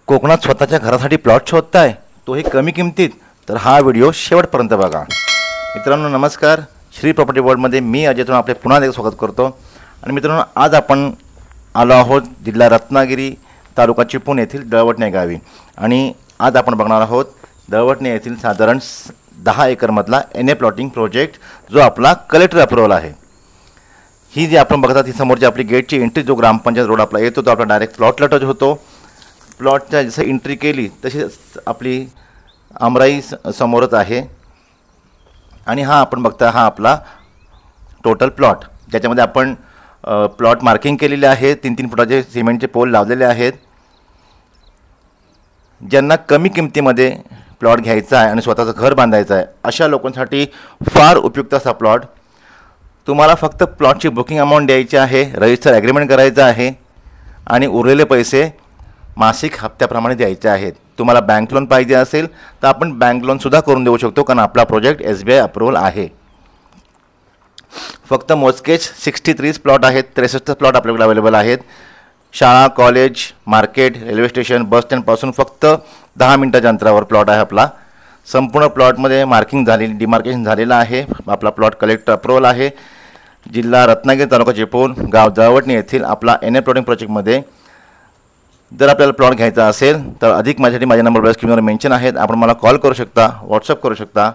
कोकणात स्वतःच्या घरासाठी प्लॉट शोधताय, तोही कमी किमतीत, तर हा व्हिडिओ शेवटपर्यंत बघा. मित्रांनो नमस्कार. श्री प्रॉपर्टी वर्ल्डमध्ये मी अजयतून आपले पुन्हा एकदा स्वागत करतो. आणि मित्रांनो आज आपण आलो आहोत जिल्हा रत्नागिरी, तालुका चिपळूण येथील दळवटणे गावी. आणि आज आपण बघणार आहोत दळवटणे येथील साधारण 10 एकरमधला NA प्लॉटिंग प्रोजेक्ट, जो आपला कलेक्टर अप्रूव्हल आहे. ही जी आपण बघतात ही समोरची आपली गेटची एंट्री, जो ग्रामपंचायत रोड आपला येतो तो आपला डायरेक्ट प्लॉटला टच होतो. प्लॉटच्या जसं एंट्री केली तशी आपली आमराई समोरच आहे. आणि हा आपण बघता हा आपला टोटल प्लॉट, ज्याच्यामध्ये आपण प्लॉट मार्किंग केलेले आहे. 3-3 फुटाचे सिमेंटचे पोल लावलेले आहेत. ज्यांना कमी किमतीमध्ये प्लॉट घ्यायचा आहे आणि स्वतःचं घर बांधायचं आहे अशा लोकांसाठी फार उपयुक्त असा प्लॉट. तुम्हाला फक्त प्लॉटची बुकिंग अमाऊंट द्यायची आहे, रजिस्टर ॲग्रीमेंट करायचं आहे आणि उरलेले पैसे मासिक हप्त्याप्रमाणे द्यायचे आहेत. तुम्हाला बँक लोन पाहिजे असेल तर आपण बँक लोनसुद्धा करून देऊ शकतो, कारण आपला प्रोजेक्ट SBI अप्रूव्हल आहे. फक्त मोजकेच 63 प्लॉट आहेत, 63 प्लॉट आपल्याकडे अवेलेबल आहेत. शाळा, कॉलेज, मार्केट, रेल्वे स्टेशन, बस स्टँडपासून फक्त 10 मिनिटाच्या अंतरावर प्लॉट आहे आपला. संपूर्ण प्लॉटमध्ये मार्किंग झालेली, डिमार्केशन झालेलं आहे. आपला प्लॉट कलेक्टर अप्रूव्हल आहे. जिल्हा रत्नागिरी, तालुका चिपळूण, गाव दळवटणे येथील आपला NA प्लॉटिंग प्रोजेक्टमध्ये जर आपल्याला प्लॉट घ्यायचा असेल तर अधिक माझ्यासाठी माझ्या नंबर स्क्रीनवर मेन्शन आहेत. आपण मला कॉल करू शकता, व्हॉट्सअप करू शकता.